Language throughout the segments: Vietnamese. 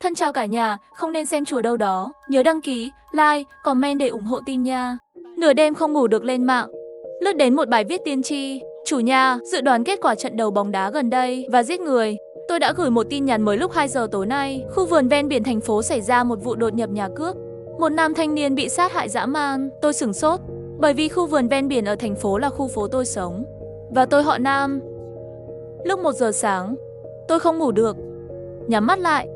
Thân chào cả nhà, không nên xem chùa đâu đó. Nhớ đăng ký, like, comment để ủng hộ team nha. Nửa đêm không ngủ được lên mạng. Lướt đến một bài viết tiên tri. Chủ nhà, dự đoán kết quả trận đấu bóng đá gần đây và giết người. Tôi đã gửi một tin nhắn mới lúc 2 giờ tối nay. Khu vườn ven biển thành phố xảy ra một vụ đột nhập nhà cướp. Một nam thanh niên bị sát hại dã man. Tôi sửng sốt, bởi vì khu vườn ven biển ở thành phố là khu phố tôi sống. Và tôi họ Nam. Lúc 1 giờ sáng, tôi không ngủ được. Nhắm mắt lại,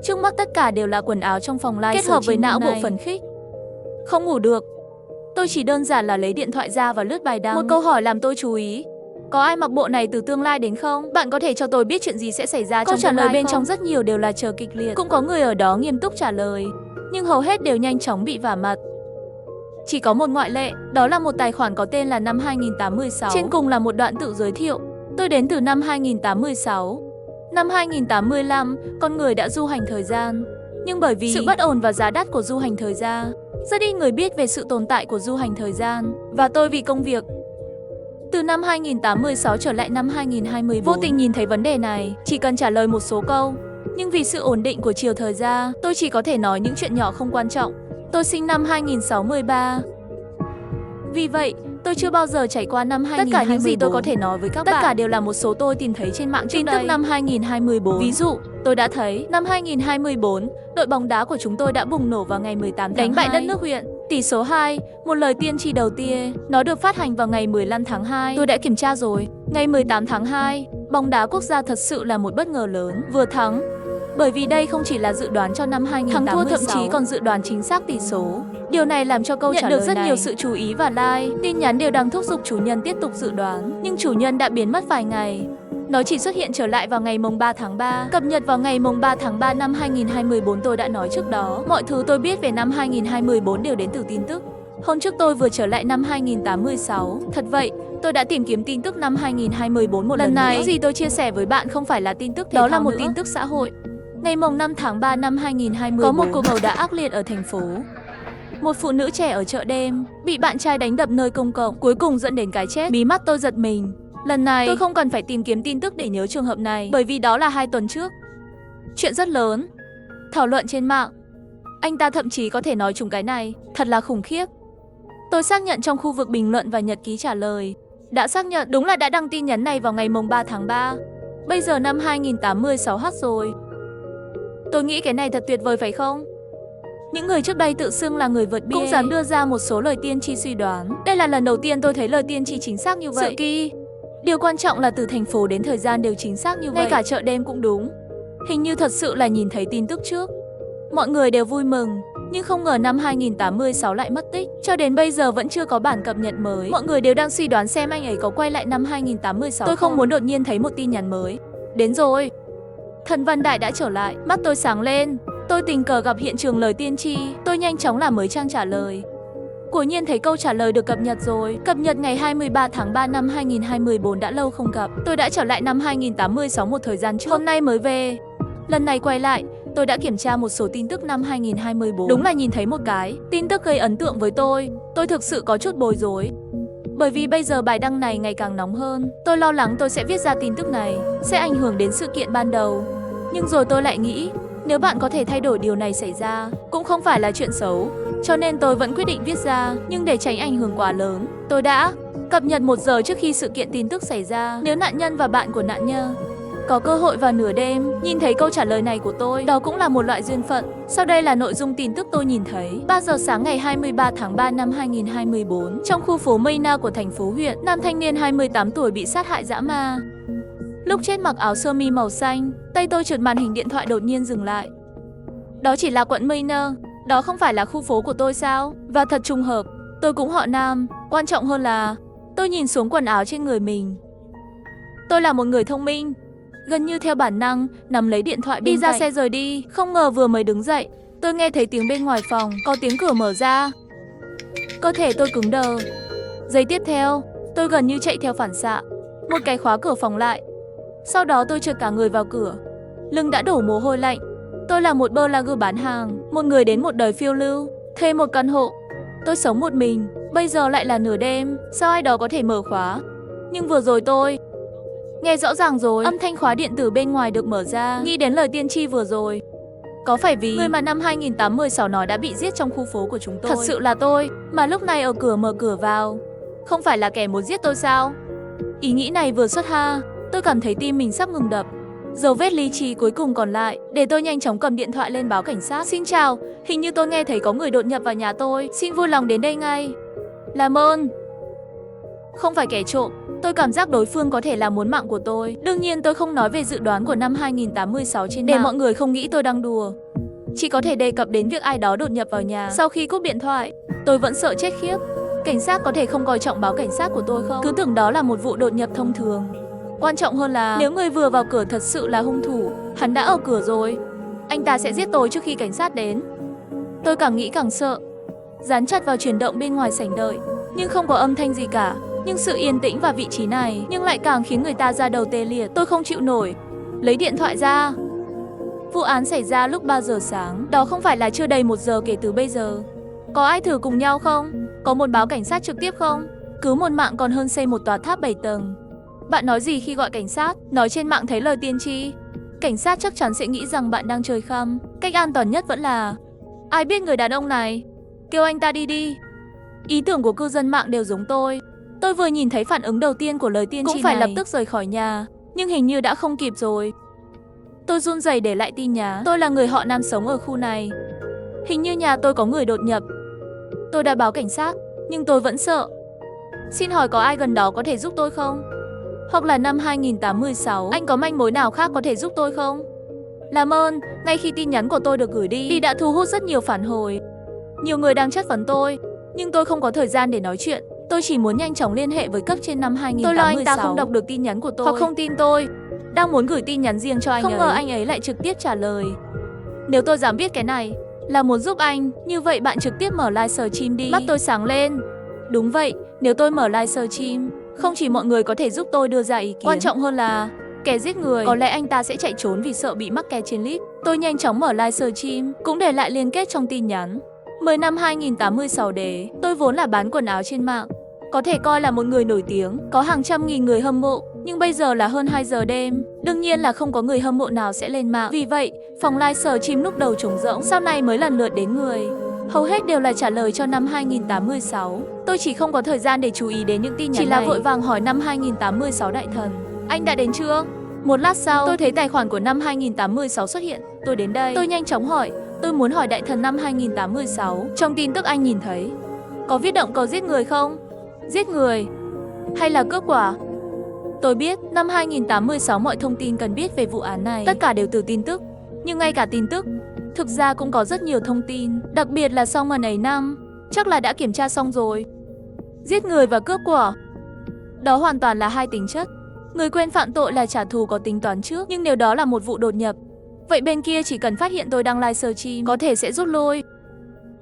trước mắt tất cả đều là quần áo trong phòng live kết hợp với não bộ phấn khích. Không ngủ được. Tôi chỉ đơn giản là lấy điện thoại ra và lướt bài đăng. Một câu hỏi làm tôi chú ý. Có ai mặc bộ này từ tương lai đến không? Bạn có thể cho tôi biết chuyện gì sẽ xảy ra trong tương lai không? Câu trả lời bên trong rất nhiều đều là chờ kịch liệt. Cũng có người ở đó nghiêm túc trả lời, nhưng hầu hết đều nhanh chóng bị vả mặt. Chỉ có một ngoại lệ, đó là một tài khoản có tên là năm 2016. Trên cùng là một đoạn tự giới thiệu. Tôi đến từ năm 2016. Năm 2085, con người đã du hành thời gian. Nhưng bởi vì sự bất ổn và giá đắt của du hành thời gian, rất ít người biết về sự tồn tại của du hành thời gian. Và tôi vì công việc, từ năm 2086 trở lại năm 2024, vô tình nhìn thấy vấn đề này, chỉ cần trả lời một số câu. Nhưng vì sự ổn định của chiều thời gian, tôi chỉ có thể nói những chuyện nhỏ không quan trọng. Tôi sinh năm 2063. Vì vậy, tôi chưa bao giờ trải qua năm 2024. Tất cả những gì tôi có thể nói với các bạn, tất cả đều là một số tôi tìm thấy trên mạng trước đây. Tin tức năm 2024. Ví dụ, tôi đã thấy năm 2024, đội bóng đá của chúng tôi đã bùng nổ vào ngày 18 tháng 2. Đánh bại đất nước huyện. Tỷ số 2, một lời tiên tri đầu tiên. Nó được phát hành vào ngày 15 tháng 2. Tôi đã kiểm tra rồi. Ngày 18 tháng 2, bóng đá quốc gia thật sự là một bất ngờ lớn. Vừa thắng. Bởi vì đây không chỉ là dự đoán cho năm 2086, thắng thua thậm chí còn dự đoán chính xác tỷ số. Điều này làm cho câu trả lời này nhận được rất nhiều sự chú ý và like. Tin nhắn đều đang thúc giục chủ nhân tiếp tục dự đoán, nhưng chủ nhân đã biến mất vài ngày. Nó chỉ xuất hiện trở lại vào ngày mùng 3 tháng 3, cập nhật vào ngày mùng 3 tháng 3 năm 2024. Tôi đã nói trước đó, mọi thứ tôi biết về năm 2024 đều đến từ tin tức. Hôm trước tôi vừa trở lại năm 2086. Thật vậy, tôi đã tìm kiếm tin tức năm 2024 một lần này. Những gì tôi chia sẻ với bạn không phải là tin tức thể thao, đó là một tin tức xã hội. Ngày mùng 5 tháng 3 năm 2024, có một cuộc ẩu đả ác liệt ở thành phố. Một phụ nữ trẻ ở chợ đêm bị bạn trai đánh đập nơi công cộng, cuối cùng dẫn đến cái chết. Mí mắt tôi giật mình. Lần này tôi không cần phải tìm kiếm tin tức để nhớ trường hợp này, bởi vì đó là 2 tuần trước. Chuyện rất lớn. Thảo luận trên mạng. Anh ta thậm chí có thể nói trúng cái này. Thật là khủng khiếp. Tôi xác nhận trong khu vực bình luận và nhật ký trả lời. Đã xác nhận, đúng là đã đăng tin nhắn này vào ngày mùng 3 tháng 3. Bây giờ năm 2086H rồi. Tôi nghĩ cái này thật tuyệt vời phải không? Những người trước đây tự xưng là người vượt bia cũng dám đưa ra một số lời tiên tri suy đoán. Đây là lần đầu tiên tôi thấy lời tiên tri chính xác như vậy. Sự kỳ. Điều quan trọng là từ thành phố đến thời gian đều chính xác như vậy. Ngay cả chợ đêm cũng đúng. Hình như thật sự là nhìn thấy tin tức trước. Mọi người đều vui mừng. Nhưng không ngờ năm 2086 lại mất tích. Cho đến bây giờ vẫn chưa có bản cập nhật mới. Mọi người đều đang suy đoán xem anh ấy có quay lại năm 2086 Tôi không muốn đột nhiên thấy một tin nhắn mới. Đến rồi. Thần Văn Đại đã trở lại. Mắt tôi sáng lên. Tôi tình cờ gặp hiện trường lời tiên tri. Tôi nhanh chóng làm mới trang trả lời. Quả nhiên thấy câu trả lời được cập nhật rồi. Cập nhật ngày 23 tháng 3 năm 2024 đã lâu không gặp. Tôi đã trở lại năm 2086 một thời gian trước. Hôm nay mới về. Lần này quay lại, tôi đã kiểm tra một số tin tức năm 2024. Đúng là nhìn thấy một cái tin tức gây ấn tượng với tôi. Tôi thực sự có chút bối rối. Bởi vì bây giờ bài đăng này ngày càng nóng hơn. Tôi lo lắng tôi sẽ viết ra tin tức này sẽ ảnh hưởng đến sự kiện ban đầu. Nhưng rồi tôi lại nghĩ, nếu bạn có thể thay đổi điều này xảy ra, cũng không phải là chuyện xấu. Cho nên tôi vẫn quyết định viết ra. Nhưng để tránh ảnh hưởng quá lớn, tôi đã cập nhật 1 giờ trước khi sự kiện tin tức xảy ra. Nếu nạn nhân và bạn của nạn nhân có cơ hội vào nửa đêm nhìn thấy câu trả lời này của tôi, đó cũng là một loại duyên phận. Sau đây là nội dung tin tức tôi nhìn thấy. 3 giờ sáng ngày 23 tháng 3 năm 2024, trong khu phố Mây Na của thành phố huyện, nam thanh niên 28 tuổi bị sát hại dã man. Lúc chết mặc áo sơ mi màu xanh, tay tôi trượt màn hình điện thoại đột nhiên dừng lại. Đó chỉ là quận Mây Na, đó không phải là khu phố của tôi sao? Và thật trùng hợp, tôi cũng họ Nam. Quan trọng hơn là, tôi nhìn xuống quần áo trên người mình. Tôi là một người thông minh. Gần như theo bản năng, nắm lấy điện thoại đi ra xe rời đi. Không ngờ vừa mới đứng dậy, tôi nghe thấy tiếng bên ngoài phòng, có tiếng cửa mở ra. Cơ thể tôi cứng đờ. Giây tiếp theo, tôi gần như chạy theo phản xạ. Một cái khóa cửa phòng lại. Sau đó tôi trượt cả người vào cửa. Lưng đã đổ mồ hôi lạnh. Tôi là một blogger bán hàng, một người đến một đời phiêu lưu, thuê một căn hộ. Tôi sống một mình, bây giờ lại là nửa đêm, sao ai đó có thể mở khóa? Nhưng vừa rồi tôi nghe rõ ràng rồi, âm thanh khóa điện tử bên ngoài được mở ra. Nghĩ đến lời tiên tri vừa rồi, Có phải vì người mà năm 2816 nói đã bị giết trong khu phố của chúng tôi? Thật sự là tôi, mà lúc này ở cửa mở cửa vào. Không phải là kẻ muốn giết tôi sao? Ý nghĩ này vừa xuất ha, tôi cảm thấy tim mình sắp ngừng đập. Dấu vết lý trí cuối cùng còn lại, để tôi nhanh chóng cầm điện thoại lên báo cảnh sát. Xin chào, hình như tôi nghe thấy có người đột nhập vào nhà tôi, xin vui lòng đến đây ngay. Làm ơn. Không phải kẻ trộm, tôi cảm giác đối phương có thể là muốn mạng của tôi. Đương nhiên tôi không nói về dự đoán của năm 2816 trên mạng, để mọi người không nghĩ tôi đang đùa. Chỉ có thể đề cập đến việc ai đó đột nhập vào nhà. Sau khi cúp điện thoại, tôi vẫn sợ chết khiếp. Cảnh sát có thể không coi trọng báo cảnh sát của tôi không? Cứ tưởng đó là một vụ đột nhập thông thường. Quan trọng hơn là nếu người vừa vào cửa thật sự là hung thủ, hắn đã ở cửa rồi. Anh ta sẽ giết tôi trước khi cảnh sát đến. Tôi càng nghĩ càng sợ. Dán chặt vào chuyển động bên ngoài sảnh đợi, nhưng không có âm thanh gì cả. Nhưng sự yên tĩnh và vị trí này nhưng lại càng khiến người ta ra đầu tê liệt. Tôi không chịu nổi. Lấy điện thoại ra. Vụ án xảy ra lúc 3 giờ sáng. Đó không phải là chưa đầy 1 giờ kể từ bây giờ. Có ai thử cùng nhau không? Có một báo cảnh sát trực tiếp không? Cứu một mạng còn hơn xây một tòa tháp 7 tầng. Bạn nói gì khi gọi cảnh sát? Nói trên mạng thấy lời tiên tri. Cảnh sát chắc chắn sẽ nghĩ rằng bạn đang chơi khăm. Cách an toàn nhất vẫn là ai biết người đàn ông này? Kêu anh ta đi đi. Ý tưởng của cư dân mạng đều giống tôi. Tôi vừa nhìn thấy phản ứng đầu tiên của lời tiên tri này cũng phải lập tức rời khỏi nhà. Nhưng hình như đã không kịp rồi. Tôi run rẩy để lại tin nhắn. Tôi là người họ Nam sống ở khu này. Hình như nhà tôi có người đột nhập. Tôi đã báo cảnh sát, nhưng tôi vẫn sợ. Xin hỏi có ai gần đó có thể giúp tôi không? Hoặc là năm 2816, anh có manh mối nào khác có thể giúp tôi không? Làm ơn, ngay khi tin nhắn của tôi được gửi đi đã thu hút rất nhiều phản hồi. Nhiều người đang chất vấn tôi, nhưng tôi không có thời gian để nói chuyện. Tôi chỉ muốn nhanh chóng liên hệ với cấp trên năm 2816. Tôi lo anh ta không đọc được tin nhắn của tôi, hoặc không tin tôi. Đang muốn gửi tin nhắn riêng cho anh ấy. Không ngờ anh ấy lại trực tiếp trả lời. Nếu tôi dám biết cái này là muốn giúp anh, như vậy bạn trực tiếp mở livestream đi. Mắt tôi sáng lên. Đúng vậy, nếu tôi mở livestream, không chỉ mọi người có thể giúp tôi đưa ra ý kiến, quan trọng hơn là kẻ giết người, có lẽ anh ta sẽ chạy trốn vì sợ bị mắc kẹt trên lift. Tôi nhanh chóng mở livestream, cũng để lại liên kết trong tin nhắn. 10 năm 2816 đế, tôi vốn là bán quần áo trên mạng, có thể coi là một người nổi tiếng, có hàng trăm nghìn người hâm mộ. Nhưng bây giờ là hơn 2 giờ đêm, đương nhiên là không có người hâm mộ nào sẽ lên mạng. Vì vậy, phòng livestream lúc đầu trống rỗng, sau này mới lần lượt đến người. Hầu hết đều là trả lời cho năm 2816. Tôi chỉ không có thời gian để chú ý đến những tin nhắn này. Chỉ là vội vàng hỏi năm 2816 đại thần: anh đã đến chưa? Một lát sau, tôi thấy tài khoản của năm 2816 xuất hiện. Tôi đến đây. Tôi nhanh chóng hỏi. Tôi muốn hỏi đại thần năm 2816. Trong tin tức anh nhìn thấy có viết động cầu giết người không? Giết người hay là cướp quả? Tôi biết năm 2816 mọi thông tin cần biết về vụ án này tất cả đều từ tin tức. Nhưng ngay cả tin tức thực ra cũng có rất nhiều thông tin, đặc biệt là sau ngần ấy năm. Chắc là đã kiểm tra xong rồi. Giết người và cướp của, đó hoàn toàn là hai tính chất. Người quên phạm tội là trả thù có tính toán trước, nhưng nếu đó là một vụ đột nhập, vậy bên kia chỉ cần phát hiện tôi đang livestream, có thể sẽ rút lui.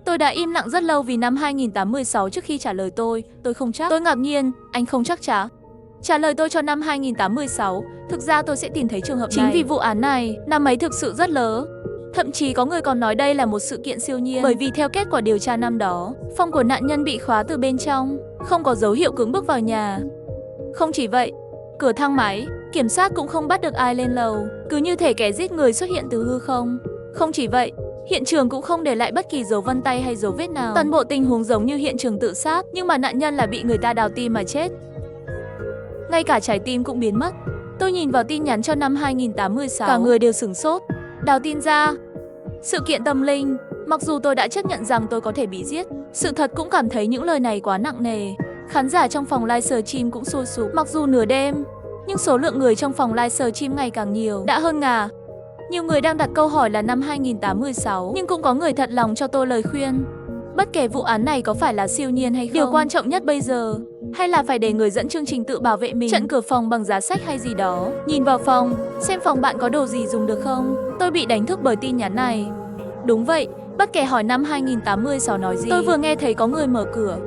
Tôi đã im lặng rất lâu vì năm 2816 trước khi trả lời tôi không chắc. Tôi ngạc nhiên, anh không chắc chắn. Trả lời tôi cho năm 2816, thực ra tôi sẽ tìm thấy trường hợp này. Chính vì vụ án này, năm ấy thực sự rất lớn. Thậm chí có người còn nói đây là một sự kiện siêu nhiên. Bởi vì theo kết quả điều tra năm đó, phòng của nạn nhân bị khóa từ bên trong, không có dấu hiệu cưỡng bức vào nhà. Không chỉ vậy, cửa thang máy, kiểm soát cũng không bắt được ai lên lầu. Cứ như thể kẻ giết người xuất hiện từ hư không. Không chỉ vậy, hiện trường cũng không để lại bất kỳ dấu vân tay hay dấu vết nào. Toàn bộ tình huống giống như hiện trường tự sát, nhưng mà nạn nhân là bị người ta đào tim mà chết. Ngay cả trái tim cũng biến mất. Tôi nhìn vào tin nhắn cho năm 2816, cả người đều sửng sốt. Đào tin ra. Sự kiện tâm linh. Mặc dù tôi đã chấp nhận rằng tôi có thể bị giết, sự thật cũng cảm thấy những lời này quá nặng nề. Khán giả trong phòng livestream cũng sôi sục. Mặc dù nửa đêm, nhưng số lượng người trong phòng livestream ngày càng nhiều, đã hơn ngả. Nhiều người đang đặt câu hỏi là năm 2816, nhưng cũng có người thật lòng cho tôi lời khuyên. Bất kể vụ án này có phải là siêu nhiên hay không, điều quan trọng nhất bây giờ hay là phải để người dẫn chương trình tự bảo vệ mình, chặn cửa phòng bằng giá sách hay gì đó. Nhìn vào phòng, xem phòng bạn có đồ gì dùng được không. Tôi bị đánh thức bởi tin nhắn này. Đúng vậy, bất kể hỏi năm 2816 nói gì, tôi vừa nghe thấy có người mở cửa.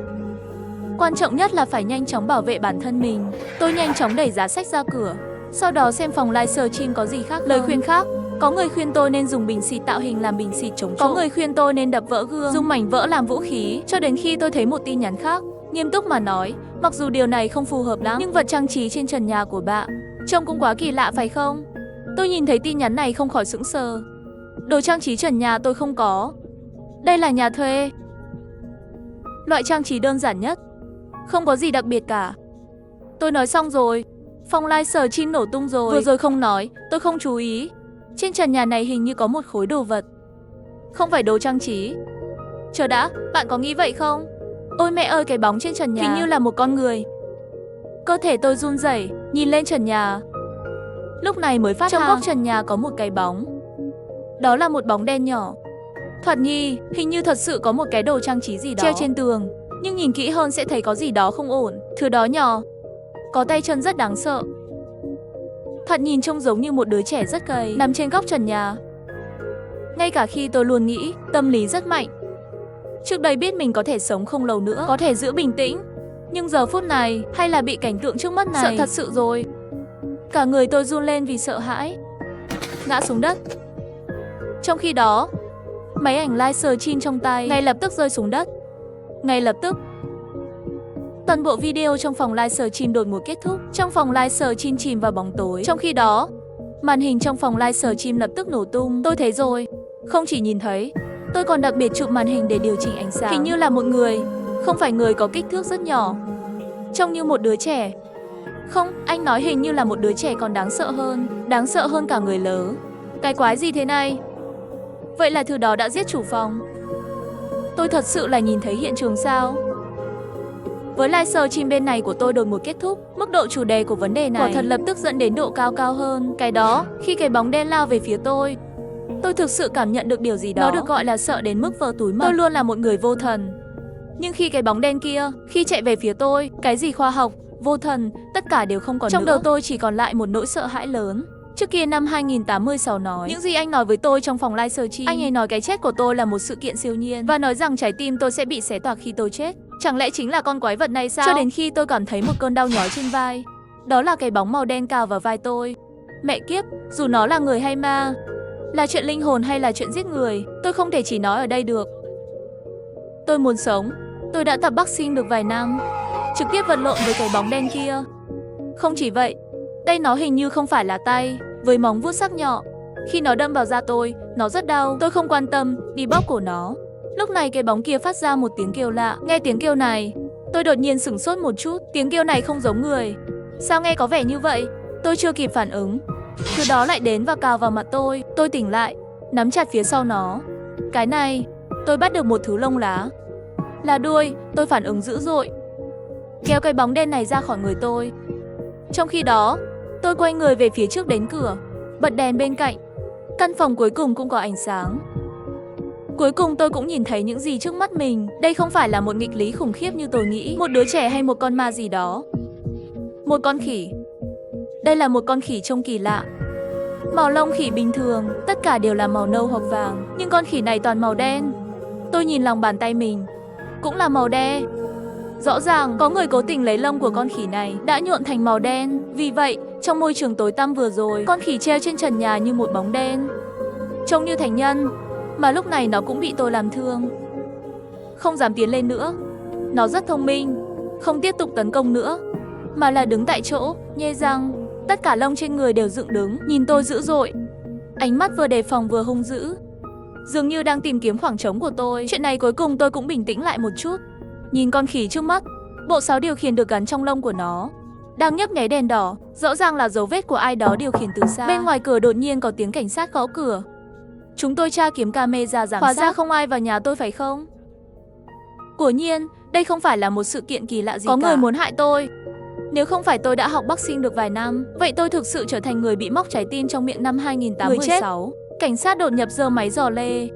Quan trọng nhất là phải nhanh chóng bảo vệ bản thân mình. Tôi nhanh chóng đẩy giá sách ra cửa, sau đó xem phòng livestream có gì khác. Lời khuyên khác, có người khuyên tôi nên dùng bình xịt tạo hình làm bình xịt chống trộm. Có người khuyên tôi nên đập vỡ gương, dùng mảnh vỡ làm vũ khí. Cho đến khi tôi thấy một tin nhắn khác. Nghiêm túc mà nói, mặc dù điều này không phù hợp lắm, nhưng vật trang trí trên trần nhà của bạn trông cũng quá kỳ lạ phải không? Tôi nhìn thấy tin nhắn này không khỏi sững sờ. Đồ trang trí trần nhà tôi không có. Đây là nhà thuê. Loại trang trí đơn giản nhất. Không có gì đặc biệt cả. Tôi nói xong rồi. Phòng livestream nổ tung rồi. Vừa rồi không nói, tôi không chú ý. Trên trần nhà này hình như có một khối đồ vật. Không phải đồ trang trí. Chờ đã, bạn có nghĩ vậy không? Ôi mẹ ơi, cái bóng trên trần nhà hình như là một con người. Cơ thể tôi run rẩy, nhìn lên trần nhà. Lúc này mới phát trong góc trần nhà có một cái bóng. Đó là một bóng đen nhỏ. Thoạt nhi, hình như thật sự có một cái đồ trang trí gì đó treo trên tường. Nhưng nhìn kỹ hơn sẽ thấy có gì đó không ổn. Thứ đó nhỏ, có tay chân rất đáng sợ. Thoạt nhìn trông giống như một đứa trẻ rất gầy nằm trên góc trần nhà. Ngay cả khi tôi luôn nghĩ tâm lý rất mạnh. Trước đây biết mình có thể sống không lâu nữa, có thể giữ bình tĩnh. Nhưng giờ phút này, hay là bị cảnh tượng trước mắt này, sợ thật sự rồi. Cả người tôi run lên vì sợ hãi. Ngã xuống đất. Trong khi đó, máy ảnh livestream trong tay ngay lập tức rơi xuống đất. Ngay lập tức, toàn bộ video trong phòng livestream đột ngột kết thúc. Trong phòng livestream chìm vào bóng tối. Trong khi đó, màn hình trong phòng livestream lập tức nổ tung. Tôi thấy rồi. Không chỉ nhìn thấy, tôi còn đặc biệt chụp màn hình để điều chỉnh ánh sáng. Hình như là một người, không phải người, có kích thước rất nhỏ. Trông như một đứa trẻ. Không, anh nói hình như là một đứa trẻ còn đáng sợ hơn cả người lớn. Cái quái gì thế này? Vậy là thứ đó đã giết chủ phòng. Tôi thật sự là nhìn thấy hiện trường sao? Với livestream bên này của tôi đột ngột kết thúc, mức độ chủ đề của vấn đề này quả thật lập tức dẫn đến độ cao hơn. Cái đó, khi cái bóng đen lao về phía tôi thực sự cảm nhận được điều gì đó. Nó được gọi là sợ đến mức vỡ túi mật. Tôi luôn là một người vô thần. Nhưng khi cái bóng đen kia, khi chạy về phía tôi, cái gì khoa học, vô thần, tất cả đều không còn nữa. Trong đầu tôi chỉ còn lại một nỗi sợ hãi lớn. Trước kia năm 2086 nói, những gì anh nói với tôi trong phòng livestream, anh ấy nói cái chết của tôi là một sự kiện siêu nhiên và nói rằng trái tim tôi sẽ bị xé toạc khi tôi chết. Chẳng lẽ chính là con quái vật này sao? Cho đến khi tôi cảm thấy một cơn đau nhói trên vai. Đó là cái bóng màu đen cào vào vai tôi. Mẹ kiếp, dù nó là người hay ma, là chuyện linh hồn hay là chuyện giết người, tôi không thể chỉ nói ở đây được. Tôi muốn sống. Tôi đã tập boxing được vài năm, trực tiếp vật lộn với cái bóng đen kia. Không chỉ vậy, đây nó hình như không phải là tay, với móng vuốt sắc nhọn. Khi nó đâm vào da tôi, nó rất đau. Tôi không quan tâm, đi bóp cổ nó. Lúc này cái bóng kia phát ra một tiếng kêu lạ. Nghe tiếng kêu này, tôi đột nhiên sửng sốt một chút. Tiếng kêu này không giống người. Sao nghe có vẻ như vậy? Tôi chưa kịp phản ứng, thứ đó lại đến và cào vào mặt tôi. Tôi tỉnh lại, nắm chặt phía sau nó. Cái này, tôi bắt được một thứ lông lá. Là đuôi. Tôi phản ứng dữ dội, kéo cái bóng đen này ra khỏi người tôi. Trong khi đó, tôi quay người về phía trước đến cửa, bật đèn bên cạnh. Căn phòng cuối cùng cũng có ánh sáng. Cuối cùng tôi cũng nhìn thấy những gì trước mắt mình. Đây không phải là một nghịch lý khủng khiếp như tôi nghĩ, một đứa trẻ hay một con ma gì đó. Một con khỉ. Đây là một con khỉ trông kỳ lạ. Màu lông khỉ bình thường, tất cả đều là màu nâu hoặc vàng. Nhưng con khỉ này toàn màu đen. Tôi nhìn lòng bàn tay mình, cũng là màu đen. Rõ ràng có người cố tình lấy lông của con khỉ này đã nhuộm thành màu đen. Vì vậy, trong môi trường tối tăm vừa rồi, con khỉ treo trên trần nhà như một bóng đen, trông như thành nhân. Mà lúc này nó cũng bị tôi làm thương, không dám tiến lên nữa. Nó rất thông minh, không tiếp tục tấn công nữa, mà là đứng tại chỗ, nhe răng. Tất cả lông trên người đều dựng đứng, nhìn tôi dữ dội. Ánh mắt vừa đề phòng vừa hung dữ, dường như đang tìm kiếm khoảng trống của tôi. Chuyện này cuối cùng tôi cũng bình tĩnh lại một chút. Nhìn con khỉ trước mắt, bộ sáo điều khiển được gắn trong lông của nó đang nhấp nháy đèn đỏ, rõ ràng là dấu vết của ai đó điều khiển từ xa. Bên ngoài cửa đột nhiên có tiếng cảnh sát gõ cửa. Chúng tôi tra kiếm camera giám sát. Hóa ra không ai vào nhà tôi phải không? Quả nhiên, đây không phải là một sự kiện kỳ lạ gì cả. Có người muốn hại tôi. Nếu không phải tôi đã học boxing được vài năm, vậy tôi thực sự trở thành người bị móc trái tim trong miệng năm 2086. Cảnh sát đột nhập giơ máy dò lê.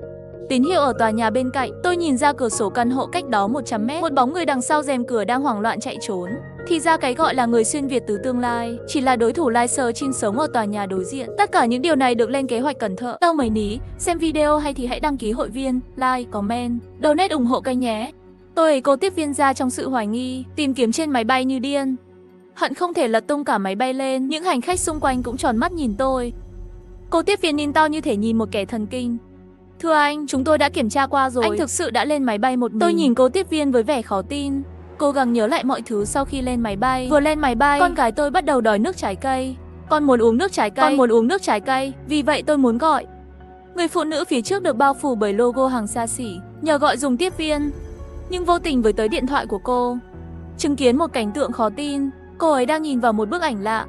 Tín hiệu ở tòa nhà bên cạnh. Tôi nhìn ra cửa sổ căn hộ cách đó 100 mét. Một bóng người đằng sau rèm cửa đang hoảng loạn chạy trốn. Thì ra cái gọi là người xuyên Việt từ tương lai chỉ là đối thủ livestream sống ở tòa nhà đối diện. Tất cả những điều này được lên kế hoạch cẩn thận. Tao mấy ní, xem video hay thì hãy đăng ký hội viên, like, comment, donate ủng hộ kênh nhé. Tôi ấy cô tiếp viên ra trong sự hoài nghi, tìm kiếm trên máy bay như điên. Hận không thể lật tung cả máy bay lên. Những hành khách xung quanh cũng tròn mắt nhìn tôi. Cô tiếp viên nhìn to như thể nhìn một kẻ thần kinh. Thưa anh, chúng tôi đã kiểm tra qua rồi. Anh thực sự đã lên máy bay một mình. Tôi nhìn cô tiếp viên với vẻ khó tin, cố gắng nhớ lại mọi thứ sau khi lên máy bay. Vừa lên máy bay, con gái tôi bắt đầu đòi nước trái cây. Con muốn uống nước trái cây. Con muốn uống nước trái cây. Vì vậy tôi muốn gọi Người phụ nữ phía trước được bao phủ bởi logo hàng xa xỉ, nhờ gọi dùng tiếp viên. Nhưng vô tình với tới điện thoại của cô, chứng kiến một cảnh tượng khó tin, cô ấy đang nhìn vào một bức ảnh lạ.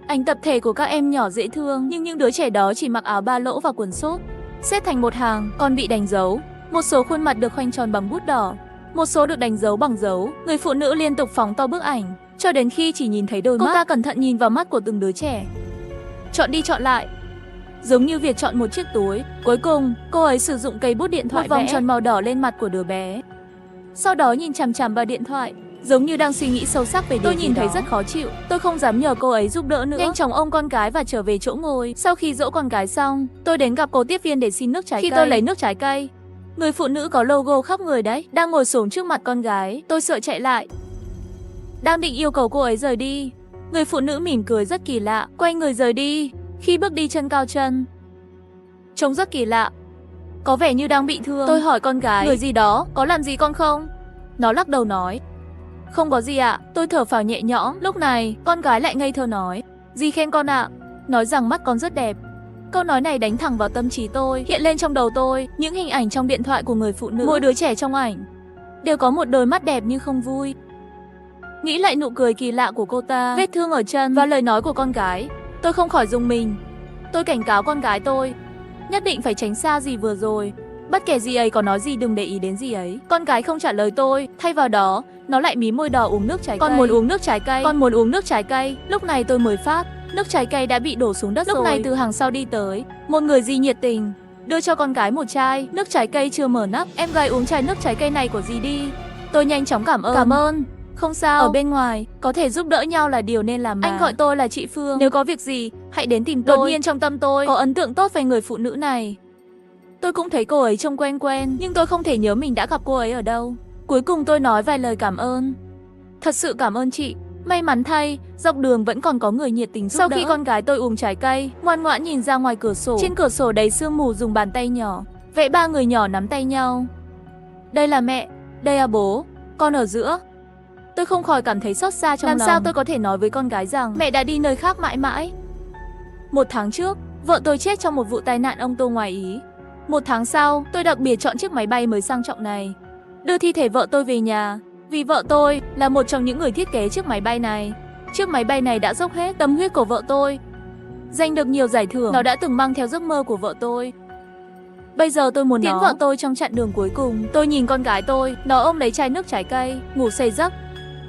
Ảnh tập thể của các em nhỏ dễ thương, nhưng những đứa trẻ đó chỉ mặc áo ba lỗ và quần sốt, xếp thành một hàng, còn bị đánh dấu. Một số khuôn mặt được khoanh tròn bằng bút đỏ, một số được đánh dấu bằng dấu. Người phụ nữ liên tục phóng to bức ảnh, cho đến khi chỉ nhìn thấy đôi mắt. Cô ta cẩn thận nhìn vào mắt của từng đứa trẻ, chọn đi chọn lại, giống như việc chọn một chiếc túi. Cuối cùng, cô ấy sử dụng cây bút điện thoại vẽ một vòng tròn màu đỏ lên mặt của đứa bé. Sau đó nhìn chằm chằm vào điện thoại, giống như đang suy nghĩ sâu sắc về điều gì đó. Tôi nhìn thấy rất khó chịu, tôi không dám nhờ cô ấy giúp đỡ nữa. Nhanh chóng ôm con cái và trở về chỗ ngồi. Sau khi dỗ con cái xong, tôi đến gặp cô tiếp viên để xin nước trái cây. Khi tôi lấy nước trái cây, người phụ nữ có logo khắp người đấy, đang ngồi xổm trước mặt con gái. Tôi sợ chạy lại, đang định yêu cầu cô ấy rời đi. Người phụ nữ mỉm cười rất kỳ lạ, quay người rời đi. Khi bước đi chân cao chân, trông rất kỳ lạ, có vẻ như đang bị thương. Tôi hỏi con gái, người gì đó, có làm gì con không? Nó lắc đầu nói, không có gì ạ. Tôi thở phào nhẹ nhõm. Lúc này, con gái lại ngây thơ nói, dì khen con ạ, nói rằng mắt con rất đẹp. Câu nói này đánh thẳng vào tâm trí tôi, hiện lên trong đầu tôi những hình ảnh trong điện thoại của người phụ nữ. Mỗi đứa trẻ trong ảnh đều có một đôi mắt đẹp nhưng không vui. Nghĩ lại nụ cười kỳ lạ của cô ta, vết thương ở chân và lời nói của con gái, tôi không khỏi rùng mình. Tôi cảnh cáo con gái tôi nhất định phải tránh xa dì vừa rồi. Bất kể dì ấy có nói gì đừng để ý đến dì ấy. Con gái không trả lời tôi, thay vào đó, nó lại mí môi đỏ uống nước trái cây. Con muốn uống nước trái cây, con muốn uống nước trái cây. Lúc này tôi mới phát, nước trái cây đã bị đổ xuống đất rồi. Lúc này từ hàng sau đi tới một người dì nhiệt tình, đưa cho con gái một chai nước trái cây chưa mở nắp. Em gái uống chai nước trái cây này của dì đi. Tôi nhanh chóng cảm ơn. Cảm ơn. Không sao, ở bên ngoài, có thể giúp đỡ nhau là điều nên làm mà. Anh gọi tôi là chị Phương, nếu có việc gì, hãy đến tìm tôi. Đột nhiên trong tâm tôi có ấn tượng tốt về người phụ nữ này. Tôi cũng thấy cô ấy trông quen quen, nhưng tôi không thể nhớ mình đã gặp cô ấy ở đâu. Cuối cùng tôi nói vài lời cảm ơn. Thật sự cảm ơn chị. May mắn thay, dọc đường vẫn còn có người nhiệt tình giúp đỡ. Sau khi con gái tôi uống trái cây, ngoan ngoãn nhìn ra ngoài cửa sổ. Trên cửa sổ đầy sương mù, dùng bàn tay nhỏ vẽ ba người nhỏ nắm tay nhau. Đây là mẹ, đây là bố, con ở giữa. Tôi không khỏi cảm thấy xót xa trong lòng. Làm sao tôi có thể nói với con gái rằng mẹ đã đi nơi khác mãi mãi? 1 tháng trước, vợ tôi chết trong một vụ tai nạn ô tô ngoài Ý. 1 tháng sau, tôi đặc biệt chọn chiếc máy bay mới sang trọng này, đưa thi thể vợ tôi về nhà. Vì vợ tôi là một trong những người thiết kế chiếc máy bay này. Chiếc máy bay này đã dốc hết tâm huyết của vợ tôi, giành được nhiều giải thưởng. Nó đã từng mang theo giấc mơ của vợ tôi. Bây giờ tôi muốn tiễn vợ tôi trong chặng đường cuối cùng. Tôi nhìn con gái tôi, nó ôm lấy chai nước trái cây, ngủ say giấc.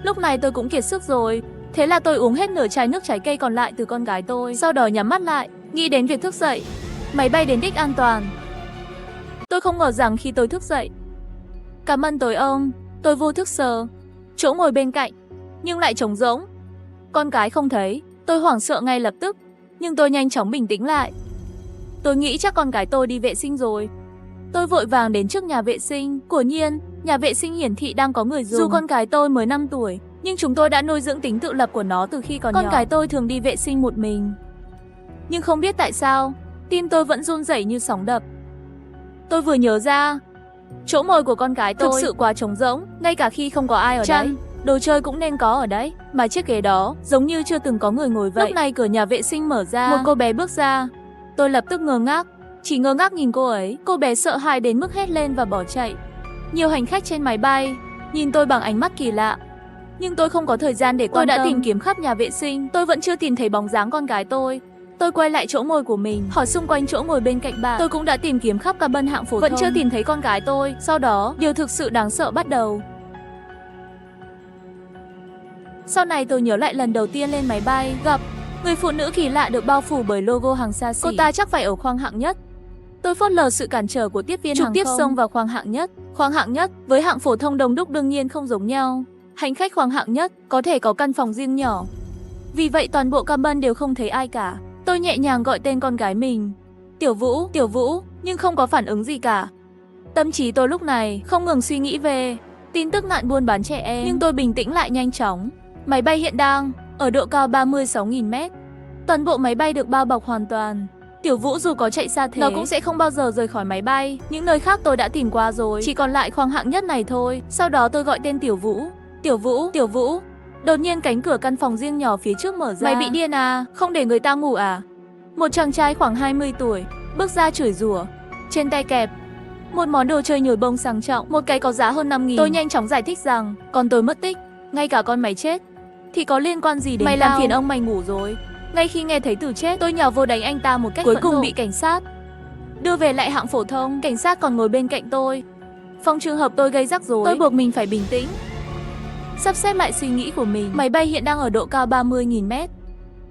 Lúc này tôi cũng kiệt sức rồi, thế là tôi uống hết nửa chai nước trái cây còn lại từ con gái tôi. Sau đó nhắm mắt lại, nghĩ đến việc thức dậy. Máy bay đến đích an toàn. Tôi không ngờ rằng khi tôi thức dậy, cảm ơn tối ông, tôi vô thức sờ chỗ ngồi bên cạnh, nhưng lại trống rỗng. Con gái không thấy, tôi hoảng sợ ngay lập tức, nhưng tôi nhanh chóng bình tĩnh lại. Tôi nghĩ chắc con gái tôi đi vệ sinh rồi. Tôi vội vàng đến trước nhà vệ sinh. Quả nhiên, nhà vệ sinh hiển thị đang có người dùng. Dù con gái tôi mới 5 tuổi, nhưng chúng tôi đã nuôi dưỡng tính tự lập của nó từ khi còn nhỏ. Con gái tôi thường đi vệ sinh một mình. Nhưng không biết tại sao, tim tôi vẫn run rẩy như sóng đập. Tôi vừa nhớ ra, chỗ ngồi của con gái tôi thực sự quá trống rỗng, ngay cả khi không có ai ở đấy. Đồ chơi cũng nên có ở đấy, mà chiếc ghế đó giống như chưa từng có người ngồi vậy. Lúc này cửa nhà vệ sinh mở ra, một cô bé bước ra. Tôi lập tức ngơ ngác, chỉ ngơ ngác nhìn cô ấy. Cô bé sợ hãi đến mức hét lên và bỏ chạy. Nhiều hành khách trên máy bay nhìn tôi bằng ánh mắt kỳ lạ, nhưng tôi không có thời gian để quan tâm. Tôi đã tìm kiếm khắp nhà vệ sinh, tôi vẫn chưa tìm thấy bóng dáng con gái tôi. Tôi quay lại chỗ ngồi của mình, hỏi xung quanh chỗ ngồi bên cạnh bạn. Tôi cũng đã tìm kiếm khắp cabin hạng phổ thông, vẫn chưa tìm thấy con gái tôi. Sau đó, điều thực sự đáng sợ bắt đầu. Sau này tôi nhớ lại lần đầu tiên lên máy bay, gặp người phụ nữ kỳ lạ được bao phủ bởi logo hàng xa xỉ. Cô ta chắc phải ở khoang hạng nhất. Tôi phớt lờ sự cản trở của tiếp viên hàng không, trực tiếp xông vào khoang hạng nhất. Khoang hạng nhất với hạng phổ thông đông đúc đương nhiên không giống nhau. Hành khách khoang hạng nhất có thể có căn phòng riêng nhỏ, vì vậy toàn bộ cabin đều không thấy ai cả. Tôi nhẹ nhàng gọi tên con gái mình, Tiểu Vũ, nhưng không có phản ứng gì cả. Tâm trí tôi lúc này không ngừng suy nghĩ về tin tức nạn buôn bán trẻ em, nhưng tôi bình tĩnh lại nhanh chóng. Máy bay hiện đang ở độ cao 36.000 mét. Toàn bộ máy bay được bao bọc hoàn toàn. Tiểu Vũ dù có chạy xa thế, nó cũng sẽ không bao giờ rời khỏi máy bay. Những nơi khác tôi đã tìm qua rồi, chỉ còn lại khoang hạng nhất này thôi. Sau đó tôi gọi tên Tiểu Vũ. Đột nhiên cánh cửa căn phòng riêng nhỏ phía trước mở ra. Mày bị điên à? Không để người ta ngủ à? Một chàng trai khoảng 20 tuổi, bước ra chửi rủa. Trên tay kẹp một món đồ chơi nhồi bông sang trọng, một cái có giá hơn 5.000. Tôi nhanh chóng giải thích rằng con tôi mất tích, ngay cả con mày chết thì có liên quan gì đến mày? Làm phiền ông mày ngủ rồi. Ngay khi nghe thấy từ chết, tôi nhào vô đánh anh ta một cách cuối cùng bị cảnh sát đưa về lại hạng phổ thông. Cảnh sát còn ngồi bên cạnh tôi. Phòng trường hợp tôi gây rắc rối, tôi buộc mình phải bình tĩnh, sắp xếp lại suy nghĩ của mình. Máy bay hiện đang ở độ cao 30.000 mét.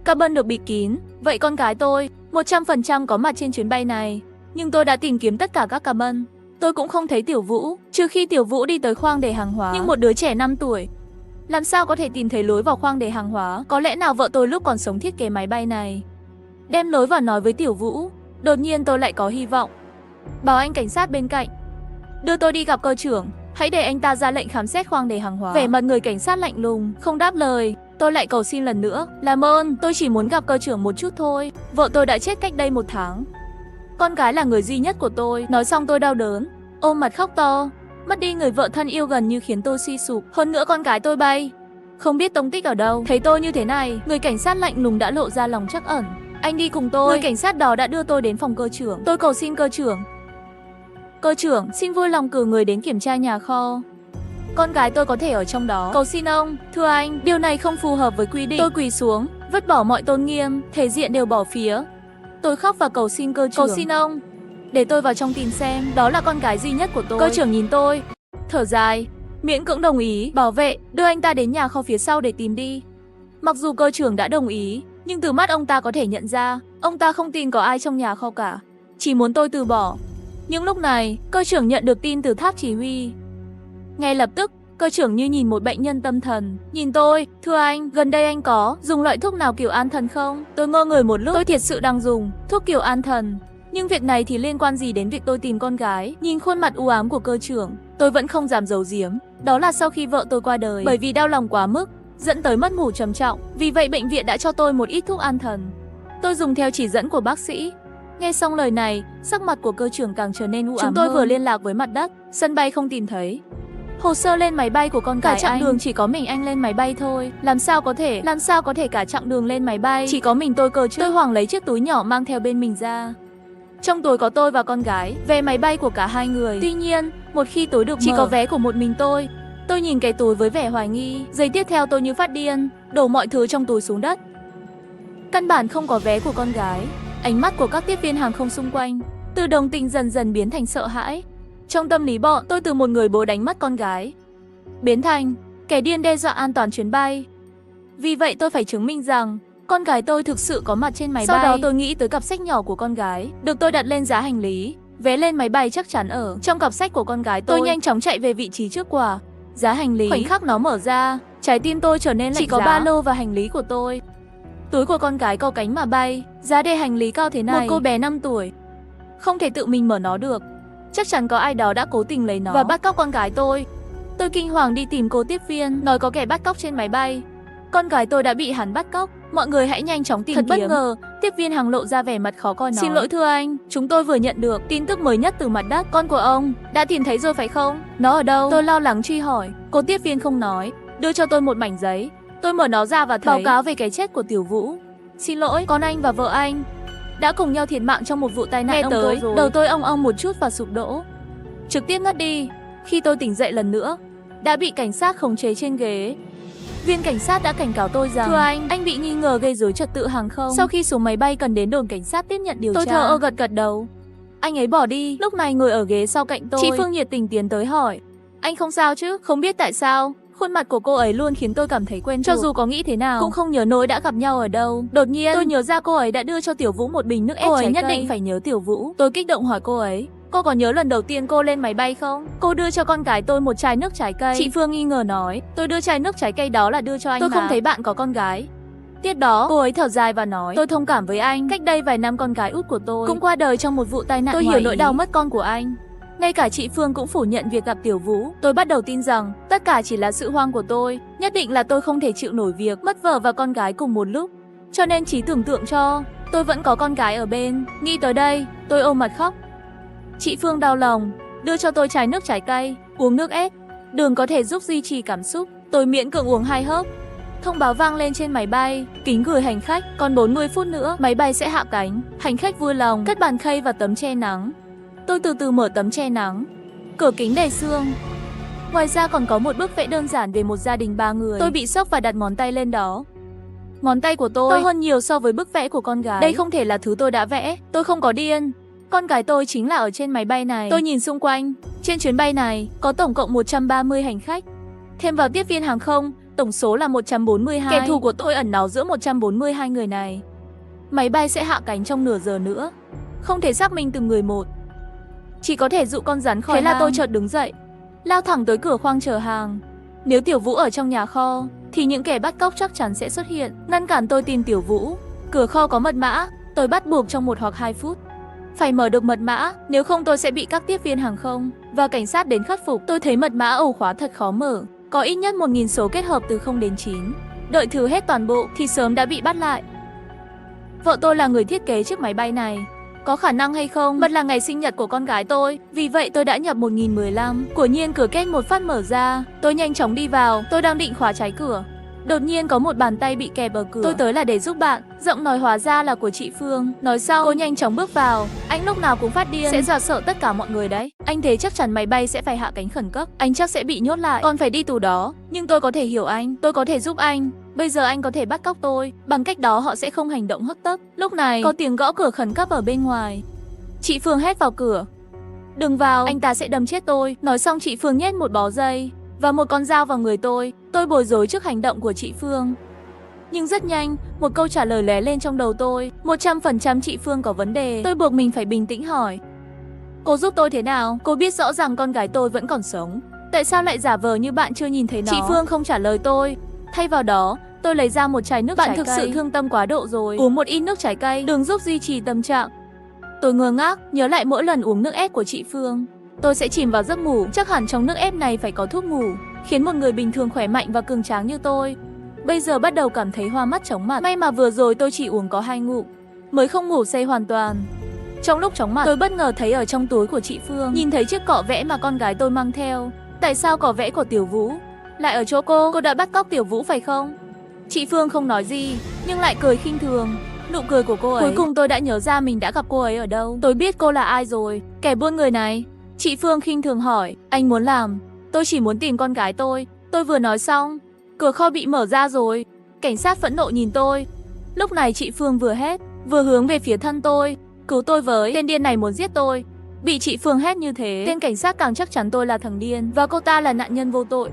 Cabin được bịt kín. Vậy con gái tôi 100% có mặt trên chuyến bay này. Nhưng tôi đã tìm kiếm tất cả các cabin. Tôi cũng không thấy Tiểu Vũ, trừ khi Tiểu Vũ đi tới khoang để hàng hóa. Nhưng một đứa trẻ 5 tuổi làm sao có thể tìm thấy lối vào khoang để hàng hóa? Có lẽ nào vợ tôi lúc còn sống thiết kế máy bay này, đem lối vào nói với Tiểu Vũ. Đột nhiên tôi lại có hy vọng. Bảo anh cảnh sát bên cạnh đưa tôi đi gặp cơ trưởng. Hãy để anh ta ra lệnh khám xét khoang để hàng hóa. Vẻ mặt người cảnh sát lạnh lùng, không đáp lời. Tôi lại cầu xin lần nữa. Làm ơn, tôi chỉ muốn gặp cơ trưởng một chút thôi. Vợ tôi đã chết cách đây 1 tháng. Con gái là người duy nhất của tôi. Nói xong tôi đau đớn, ôm mặt khóc to. Mất đi người vợ thân yêu gần như khiến tôi suy sụp. Hơn nữa con gái tôi bay, không biết tung tích ở đâu. Thấy tôi như thế này, người cảnh sát lạnh lùng đã lộ ra lòng trắc ẩn. Anh đi cùng tôi. Người cảnh sát đó đã đưa tôi đến phòng cơ trưởng. Tôi cầu xin cơ trưởng. Cơ trưởng, xin vui lòng cử người đến kiểm tra nhà kho. Con gái tôi có thể ở trong đó. Cầu xin ông, thưa anh, điều này không phù hợp với quy định. Tôi quỳ xuống, vứt bỏ mọi tôn nghiêm, thể diện đều bỏ phía. Tôi khóc và cầu xin cơ trưởng. Cầu xin ông, để tôi vào trong tìm xem. Đó là con gái duy nhất của tôi. Cơ trưởng nhìn tôi, thở dài, miễn cưỡng đồng ý. Bảo vệ đưa anh ta đến nhà kho phía sau để tìm đi. Mặc dù cơ trưởng đã đồng ý, nhưng từ mắt ông ta có thể nhận ra, ông ta không tin có ai trong nhà kho cả, chỉ muốn tôi từ bỏ. Nhưng lúc này, cơ trưởng nhận được tin từ tháp chỉ huy. Ngay lập tức, cơ trưởng như nhìn một bệnh nhân tâm thần. Nhìn tôi, thưa anh, gần đây anh có dùng loại thuốc nào kiểu an thần không? Tôi ngơ người một lúc. Tôi thiệt sự đang dùng thuốc kiểu an thần. Nhưng việc này thì liên quan gì đến việc tôi tìm con gái? Nhìn khuôn mặt u ám của cơ trưởng, tôi vẫn không dám giấu giếm. Đó là sau khi vợ tôi qua đời, bởi vì đau lòng quá mức, dẫn tới mất ngủ trầm trọng. Vì vậy bệnh viện đã cho tôi một ít thuốc an thần. Tôi dùng theo chỉ dẫn của bác sĩ. Nghe xong lời này, sắc mặt của cơ trưởng càng trở nên u ám hơn. Chúng tôi vừa liên lạc với mặt đất, sân bay không tìm thấy hồ sơ lên máy bay của con gái. Cả chặng đường chỉ có mình anh lên máy bay thôi. Làm sao có thể cả chặng đường lên máy bay chỉ có mình tôi cơ chứ? Tôi hoảng lấy chiếc túi nhỏ mang theo bên mình ra. Trong túi có tôi và con gái, vé máy bay của cả hai người. Tuy nhiên, một khi túi được chỉ có vé của một mình tôi nhìn cái túi với vẻ hoài nghi. Giây tiếp theo tôi như phát điên, đổ mọi thứ trong túi xuống đất. Căn bản không có vé của con gái. Ánh mắt của các tiếp viên hàng không xung quanh từ đồng tình dần dần biến thành sợ hãi. Trong tâm lý bọn tôi từ một người bố đánh mất con gái biến thành kẻ điên đe dọa an toàn chuyến bay. Vì vậy tôi phải chứng minh rằng con gái tôi thực sự có mặt trên máy bay. Sau đó tôi nghĩ tới cặp sách nhỏ của con gái, được tôi đặt lên giá hành lý. Vé lên máy bay chắc chắn ở trong cặp sách của con gái tôi. Tôi nhanh chóng chạy về vị trí trước quả giá hành lý. Khoảnh khắc nó mở ra, trái tim tôi trở nên lạnh giá. Chỉ có ba lô và hành lý của tôi. Túi của con gái có cánh mà bay. Giá để hành lý cao thế này, một cô bé 5 tuổi không thể tự mình mở nó được. Chắc chắn có ai đó đã cố tình lấy nó và bắt cóc con gái tôi. Tôi kinh hoàng đi tìm cô tiếp viên, nói có kẻ bắt cóc trên máy bay. Con gái tôi đã bị hắn bắt cóc. Mọi người hãy nhanh chóng tìm kiếm. Thật bất ngờ, tiếp viên hàng lộ ra vẻ mặt khó coi nói: Xin lỗi thưa anh, chúng tôi vừa nhận được tin tức mới nhất từ mặt đất. Con của ông đã tìm thấy rồi phải không? Nó ở đâu? Tôi lo lắng truy hỏi. Cô tiếp viên không nói, đưa cho tôi một mảnh giấy. Tôi mở nó ra và thấy báo cáo về cái chết của Tiểu Vũ. Xin lỗi, con anh và vợ anh đã cùng nhau thiệt mạng trong một vụ tai nạn. Nghe tới, đầu tôi ong ong một chút và sụp đổ, trực tiếp ngất đi. Khi tôi tỉnh dậy lần nữa, đã bị cảnh sát khống chế trên ghế. Viên cảnh sát đã cảnh cáo tôi rằng: Thưa anh bị nghi ngờ gây rối trật tự hàng không. Sau khi xuống máy bay cần đến đồn cảnh sát tiếp nhận điều tra. Tôi thờ ơ gật đầu. Anh ấy bỏ đi. Lúc này ngồi ở ghế sau cạnh tôi, chị Phương nhiệt tình tiến tới hỏi: Anh không sao chứ? Không biết tại sao, khuôn mặt của cô ấy luôn khiến tôi cảm thấy quen thuộc. Cho dù có nghĩ thế nào, cũng không nhớ nỗi đã gặp nhau ở đâu. Đột nhiên, tôi nhớ ra cô ấy đã đưa cho Tiểu Vũ một bình nước ép trái cây. Cô ấy nhất định phải nhớ Tiểu Vũ. Tôi kích động hỏi cô ấy: Cô có nhớ lần đầu tiên cô lên máy bay không? Cô đưa cho con gái tôi một chai nước trái cây. Chị Phương nghi ngờ nói: Tôi đưa chai nước trái cây đó là đưa cho anh. Tôi không thấy bạn có con gái. Tiếp đó, cô ấy thở dài và nói: Tôi thông cảm với anh. Cách đây vài năm con gái út của tôi cũng qua đời trong một vụ tai nạn. Tôi hiểu nỗi đau mất con của anh. Ngay cả chị Phương cũng phủ nhận việc gặp Tiểu Vũ. Tôi bắt đầu tin rằng tất cả chỉ là sự hoang của tôi. Nhất định là tôi không thể chịu nổi việc mất vợ và con gái cùng một lúc. Cho nên trí tưởng tượng cho tôi vẫn có con gái ở bên. Nghĩ tới đây, tôi ôm mặt khóc. Chị Phương đau lòng, đưa cho tôi chai nước trái cây. Uống nước ép, đường có thể giúp duy trì cảm xúc. Tôi miễn cưỡng uống 2 hớp. Thông báo vang lên trên máy bay, kính gửi hành khách, còn 40 phút nữa máy bay sẽ hạ cánh. Hành khách vui lòng cất bàn khay và tấm che nắng. Tôi từ từ mở tấm che nắng. Cửa kính đầy sương. Ngoài ra còn có một bức vẽ đơn giản về một gia đình 3 người. Tôi bị sốc và đặt ngón tay lên đó. Ngón tay của tôi to hơn nhiều so với bức vẽ của con gái. Đây không thể là thứ tôi đã vẽ. Tôi không có điên. Con gái tôi chính là ở trên máy bay này. Tôi nhìn xung quanh. Trên chuyến bay này có tổng cộng 130 hành khách. Thêm vào tiếp viên hàng không, tổng số là 142. Kẻ thù của tôi ẩn náu giữa 142 người này. Máy bay sẽ hạ cánh trong nửa giờ nữa. Không thể xác minh từng người một. Chỉ có thể dụ con rắn khỏi hang. Thế là tôi chợt đứng dậy, lao thẳng tới cửa khoang chở hàng. Nếu Tiểu Vũ ở trong nhà kho, thì những kẻ bắt cóc chắc chắn sẽ xuất hiện, ngăn cản tôi tìm Tiểu Vũ. Cửa kho có mật mã, tôi bắt buộc trong 1 hoặc 2 phút phải mở được mật mã, nếu không tôi sẽ bị các tiếp viên hàng không và cảnh sát đến khắc phục. Tôi thấy mật mã ổ khóa thật khó mở, có ít nhất 1000 số kết hợp từ 0 đến 9. Đợi thử hết toàn bộ thì sớm đã bị bắt lại. Vợ tôi là người thiết kế chiếc máy bay này. Có khả năng hay không, mất là ngày sinh nhật của con gái tôi. Vì vậy tôi đã nhập 1015. Quả nhiên cửa két một phát mở ra. Tôi nhanh chóng đi vào. Tôi đang định khóa trái cửa. Đột nhiên có một bàn tay bị kẹp ở cửa. Tôi tới là để giúp bạn. Giọng nói hóa ra là của chị Phương. Nói sau, cô nhanh chóng bước vào. Anh lúc nào cũng phát điên, sẽ dọa sợ tất cả mọi người đấy. Anh thấy chắc chắn máy bay sẽ phải hạ cánh khẩn cấp. Anh chắc sẽ bị nhốt lại, còn phải đi tù đó. Nhưng tôi có thể hiểu anh, tôi có thể giúp anh. Bây giờ anh có thể bắt cóc tôi. Bằng cách đó họ sẽ không hành động hấp tấp. Lúc này có tiếng gõ cửa khẩn cấp ở bên ngoài. Chị Phương hét vào cửa. Đừng vào, anh ta sẽ đâm chết tôi. Nói xong chị Phương nhét một bó dây và một con dao vào người tôi. Tôi bối rối trước hành động của chị Phương. Nhưng rất nhanh, một câu trả lời lóe lên trong đầu tôi. 100% chị Phương có vấn đề. Tôi buộc mình phải bình tĩnh hỏi. Cô giúp tôi thế nào? Cô biết rõ ràng con gái tôi vẫn còn sống. Tại sao lại giả vờ như bạn chưa nhìn thấy nó? Chị Phương không trả lời tôi. Thay vào đó, tôi lấy ra một chai nước trái cây. Bạn thực sự thương tâm quá độ rồi. Uống một ít nước trái cây, đừng giúp duy trì tâm trạng. Tôi ngơ ngác, nhớ lại mỗi lần uống nước ép của chị Phương, tôi sẽ chìm vào giấc ngủ. Chắc hẳn trong nước ép này phải có thuốc ngủ, khiến một người bình thường khỏe mạnh và cường tráng như tôi bây giờ bắt đầu cảm thấy hoa mắt chóng mặt. May mà vừa rồi tôi chỉ uống có 2 ngụm, mới không ngủ say hoàn toàn. Trong lúc chóng mặt, tôi bất ngờ thấy ở trong túi của chị Phương, nhìn thấy chiếc cọ vẽ mà con gái tôi mang theo. Tại sao cọ vẽ của Tiểu Vũ lại ở chỗ cô? Cô đã bắt cóc Tiểu Vũ phải không? Chị Phương không nói gì, nhưng lại cười khinh thường. Nụ cười của cô ấy. Cuối cùng tôi đã nhớ ra mình đã gặp cô ấy ở đâu. Tôi biết cô là ai rồi. Kẻ buôn người này. Chị Phương khinh thường hỏi. Anh muốn làm? Tôi chỉ muốn tìm con gái tôi. Tôi vừa nói xong, cửa kho bị mở ra rồi. Cảnh sát phẫn nộ nhìn tôi. Lúc này chị Phương vừa hét, vừa hướng về phía thân tôi. Cứu tôi với, tên điên này muốn giết tôi. Bị chị Phương hét như thế, tên cảnh sát càng chắc chắn tôi là thằng điên và cô ta là nạn nhân vô tội.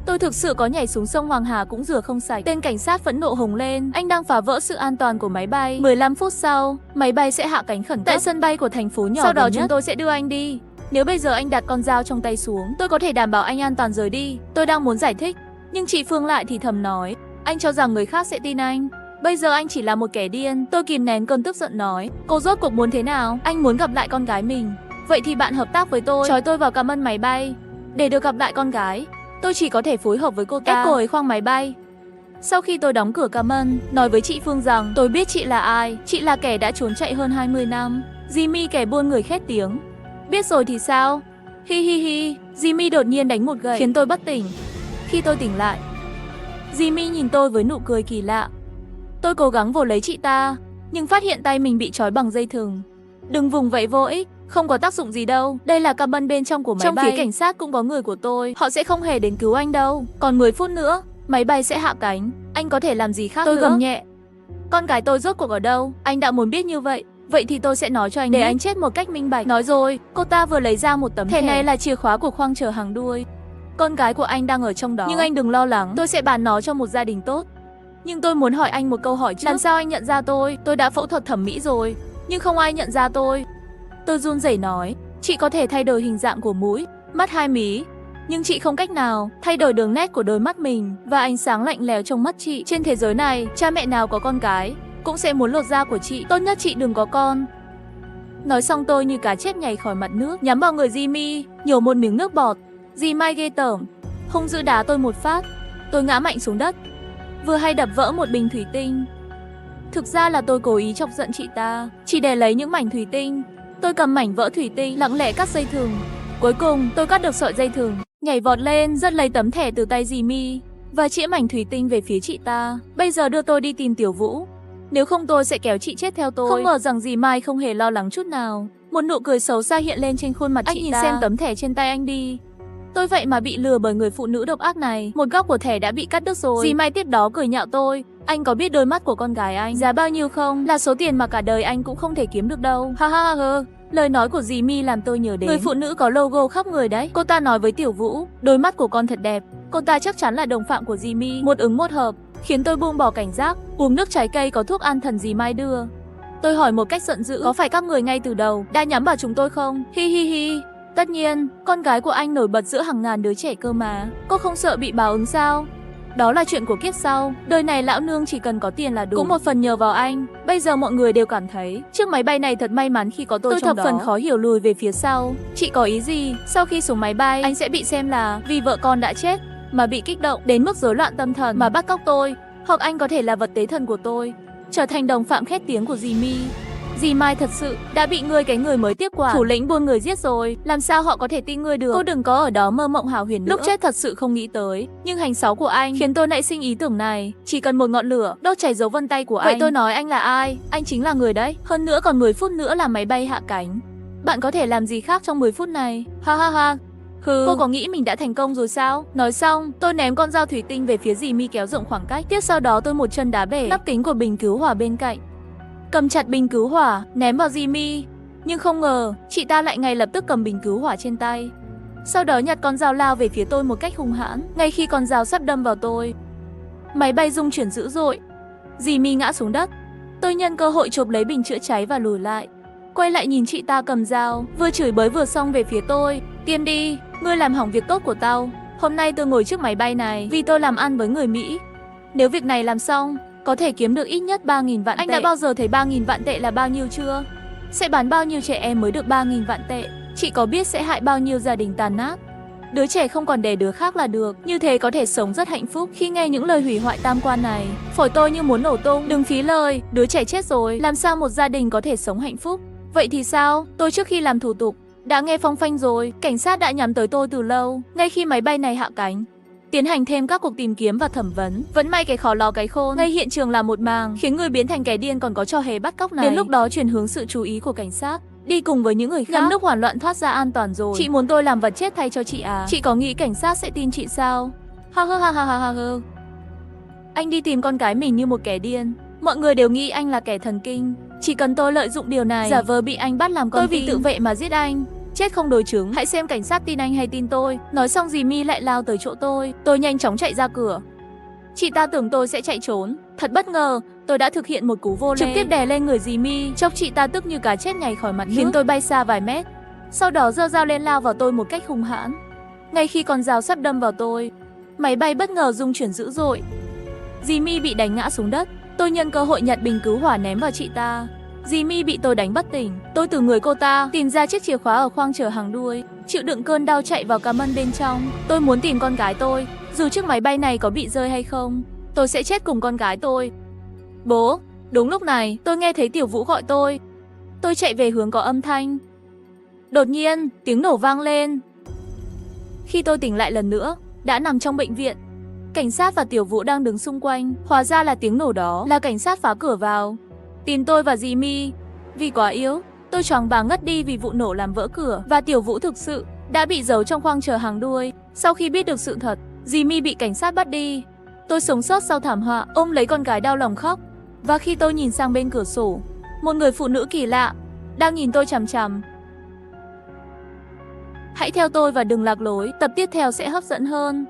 Tôi thực sự có nhảy xuống sông Hoàng Hà cũng rửa không sạch. Tên cảnh sát phẫn nộ hùng lên. Anh đang phá vỡ sự an toàn của máy bay. 15 phút sau, máy bay sẽ hạ cánh khẩn cấp tại sân bay của thành phố nhỏ. Sau đó chúng tôi sẽ đưa anh đi. Nếu bây giờ anh đặt con dao trong tay xuống, tôi có thể đảm bảo anh an toàn rời đi. Tôi đang muốn giải thích, nhưng chị Phương lại thì thầm nói. Anh cho rằng người khác sẽ tin anh. Bây giờ anh chỉ là một kẻ điên. Tôi kìm nén cơn tức giận nói. Cô rốt cuộc muốn thế nào? Anh muốn gặp lại con gái mình. Vậy thì bạn hợp tác với tôi, trói tôi vào cabin máy bay để được gặp lại con gái. Tôi chỉ có thể phối hợp với cô ta, ép cô ấy khoang máy bay. Sau khi tôi đóng cửa cabin, nói với chị Phương rằng tôi biết chị là ai. Chị là kẻ đã trốn chạy hơn 20 năm. Jimmy kẻ buôn người khét tiếng. Biết rồi thì sao? Hi hi hi. Jimmy đột nhiên đánh một gậy khiến tôi bất tỉnh. Khi tôi tỉnh lại, Jimmy nhìn tôi với nụ cười kỳ lạ. Tôi cố gắng vồ lấy chị ta, nhưng phát hiện tay mình bị trói bằng dây thừng. Đừng vùng vẫy vô ích, không có tác dụng gì đâu. Đây là cabin bên trong của máy bay. Trong phía cảnh sát cũng có người của tôi. Họ sẽ không hề đến cứu anh đâu. Còn 10 phút nữa, máy bay sẽ hạ cánh. Anh có thể làm gì khác nữa? Tôi gầm nhẹ. Con gái tôi rốt cuộc ở đâu? Anh đã muốn biết như vậy. Vậy thì tôi sẽ nói cho anh để anh chết một cách minh bạch. Nói rồi, cô ta vừa lấy ra một tấm thẻ. Này là chìa khóa của khoang chở hàng đuôi. Con gái của anh đang ở trong đó. Nhưng anh đừng lo lắng, tôi sẽ bán nó cho một gia đình tốt. Nhưng tôi muốn hỏi anh một câu hỏi trước. Làm sao anh nhận ra tôi? Tôi đã phẫu thuật thẩm mỹ rồi, nhưng không ai nhận ra tôi. Tôi run rẩy nói, chị có thể thay đổi hình dạng của mũi, mắt, hai mí, nhưng chị không cách nào thay đổi đường nét của đôi mắt mình và ánh sáng lạnh lẽo trong mắt chị. Trên thế giới này, cha mẹ nào có con cái cũng sẽ muốn lột da của chị. Tốt nhất chị đừng có con. Nói xong tôi như cá chép nhảy khỏi mặt nước, nhắm vào người Jimmy, nhổ một miếng nước bọt. Jimmy ghê tởm, hung dữ đá tôi một phát. Tôi ngã mạnh xuống đất, vừa hay đập vỡ một bình thủy tinh. Thực ra là tôi cố ý chọc giận chị ta, chỉ để lấy những mảnh thủy tinh. Tôi cầm mảnh vỡ thủy tinh, lặng lẽ cắt dây thừng. Cuối cùng, tôi cắt được sợi dây thừng, nhảy vọt lên, giật lấy tấm thẻ từ tay Jimmy. và chĩa mảnh thủy tinh về phía chị ta. Bây giờ đưa tôi đi tìm Tiểu Vũ. Nếu không tôi sẽ kéo chị chết theo tôi. Không ngờ rằng dì Mai không hề lo lắng chút nào. Một nụ cười xấu xa hiện lên trên khuôn mặt chị ta. Anh nhìn xem tấm thẻ trên tay anh đi. Tôi vậy mà bị lừa bởi người phụ nữ độc ác này. Một góc của thẻ đã bị cắt đứt rồi. Dì Mai tiếp đó cười nhạo tôi. Anh có biết đôi mắt của con gái anh giá bao nhiêu không? Là số tiền mà cả đời anh cũng không thể kiếm được đâu. Ha ha ha. Lời nói của dì Mi làm tôi nhớ đến người phụ nữ có logo khắp người đấy. Cô ta nói với Tiểu Vũ, đôi mắt của con thật đẹp. Cô ta chắc chắn là đồng phạm của dì Mi. Một ứng một hợp, khiến tôi buông bỏ cảnh giác. Uống nước trái cây có thuốc an thần dì Mai đưa. Tôi hỏi một cách giận dữ, có phải các người ngay từ đầu đã nhắm vào chúng tôi không? Hi hi hi. Tất nhiên, con gái của anh nổi bật giữa hàng ngàn đứa trẻ cơ mà. Cô không sợ bị báo ứng sao? Đó là chuyện của kiếp sau. Đời này lão nương chỉ cần có tiền là đủ. Cũng một phần nhờ vào anh. Bây giờ mọi người đều cảm thấy chiếc máy bay này thật may mắn khi có tôi trong đó. Tôi thập phần khó hiểu lùi về phía sau. Chị có ý gì? Sau khi xuống máy bay, anh sẽ bị xem là vì vợ con đã chết mà bị kích động đến mức rối loạn tâm thần mà bắt cóc tôi. Hoặc anh có thể là vật tế thần của tôi, trở thành đồng phạm khét tiếng của dì Mi. Dì Mai thật sự đã bị cái người mới tiếp quản, thủ lĩnh buôn người giết rồi. Làm sao họ có thể tin ngươi được? Cô đừng có ở đó mơ mộng hào huyền nữa. Lúc chết thật sự không nghĩ tới, nhưng hành xáo của anh khiến tôi nảy sinh ý tưởng này. Chỉ cần một ngọn lửa đốt cháy dấu vân tay của anh. Vậy tôi nói anh là ai? Anh chính là người đấy. Hơn nữa còn 10 phút nữa là máy bay hạ cánh. Bạn có thể làm gì khác trong 10 phút này? Ha ha ha. Cô có nghĩ mình đã thành công rồi sao? Nói xong, tôi ném con dao thủy tinh về phía dì Mi kéo rộng khoảng cách. Tiếp sau đó tôi một chân đá bể nắp kính của bình cứu hỏa bên cạnh. Cầm chặt bình cứu hỏa, ném vào dì Mi. Nhưng không ngờ, chị ta lại ngay lập tức cầm bình cứu hỏa trên tay. Sau đó nhặt con dao lao về phía tôi một cách hung hãn. Ngay khi con dao sắp đâm vào tôi, máy bay rung chuyển dữ dội. Dì Mi ngã xuống đất. Tôi nhân cơ hội chộp lấy bình chữa cháy và lùi lại. Quay lại nhìn chị ta cầm dao, vừa chửi bới vừa xông về phía tôi. Tiêm đi, ngươi làm hỏng việc tốt của tao. Hôm nay tôi ngồi trước máy bay này vì tôi làm ăn với người Mỹ. Nếu việc này làm xong, có thể kiếm được ít nhất 3.000 vạn tệ. Anh đã bao giờ thấy 3.000 vạn tệ là bao nhiêu chưa? Sẽ bán bao nhiêu trẻ em mới được 3.000 vạn tệ? Chị có biết sẽ hại bao nhiêu gia đình tàn nát? Đứa trẻ không còn đẻ đứa khác là được. Như thế có thể sống rất hạnh phúc. Khi nghe những lời hủy hoại tam quan này, phổi tôi như muốn nổ tung. Đừng phí lời, đứa trẻ chết rồi, làm sao một gia đình có thể sống hạnh phúc? Vậy thì sao? Tôi trước khi làm thủ tục đã nghe phong phanh rồi. Cảnh sát đã nhắm tới tôi từ lâu. Ngay khi máy bay này hạ cánh, tiến hành thêm các cuộc tìm kiếm và thẩm vấn. Vẫn may cái khó ló cái khôn. Ngay hiện trường là một màng, khiến người biến thành kẻ điên còn có trò hề bắt cóc này. Đến lúc đó chuyển hướng sự chú ý của cảnh sát đi cùng với những người khác. Ngắm lúc hoảng loạn thoát ra an toàn rồi. Chị muốn tôi làm vật chết thay cho chị à? Chị có nghĩ cảnh sát sẽ tin chị sao? Ha ha ha ha ha ha. Anh đi tìm con gái mình như một kẻ điên. Mọi người đều nghĩ anh là kẻ thần kinh. Chỉ cần tôi lợi dụng điều này, giả vờ bị anh bắt làm con tin. Tôi vì tự vệ mà giết anh. Chết không đối chứng, hãy xem cảnh sát tin anh hay tin tôi. Nói xong dì Mi lại lao tới chỗ tôi. Tôi nhanh chóng chạy ra cửa. Chị ta tưởng tôi sẽ chạy trốn. Thật bất ngờ, tôi đã thực hiện một cú vô lê, trực tiếp đè lên người dì Mi, chọc chị ta tức như cá chết nhảy khỏi mặt nước, khiến tôi bay xa vài mét. Sau đó giơ dao lên lao vào tôi một cách hung hãn. Ngay khi con dao sắp đâm vào tôi, máy bay bất ngờ rung chuyển dữ dội. Dì Mi bị đánh ngã xuống đất. Tôi nhân cơ hội nhặt bình cứu hỏa ném vào chị ta. Dì Mi bị tôi đánh bất tỉnh. Tôi từ người cô ta tìm ra chiếc chìa khóa ở khoang chở hàng đuôi, chịu đựng cơn đau chạy vào cám ơn bên trong. Tôi muốn tìm con gái tôi, dù chiếc máy bay này có bị rơi hay không, tôi sẽ chết cùng con gái tôi. Bố! Đúng lúc này, tôi nghe thấy Tiểu Vũ gọi tôi. Tôi chạy về hướng có âm thanh. Đột nhiên, tiếng nổ vang lên. Khi tôi tỉnh lại lần nữa, đã nằm trong bệnh viện. Cảnh sát và Tiểu Vũ đang đứng xung quanh. Hóa ra là tiếng nổ đó là cảnh sát phá cửa vào, tìm tôi và dì Mi. Vì quá yếu, tôi choáng váng ngất đi vì vụ nổ làm vỡ cửa. Và Tiểu Vũ thực sự đã bị giấu trong khoang chở hàng đuôi. Sau khi biết được sự thật, dì Mi bị cảnh sát bắt đi. Tôi sống sót sau thảm họa, ôm lấy con gái đau lòng khóc. Và khi tôi nhìn sang bên cửa sổ, một người phụ nữ kỳ lạ đang nhìn tôi chằm chằm. Hãy theo tôi và đừng lạc lối, tập tiếp theo sẽ hấp dẫn hơn.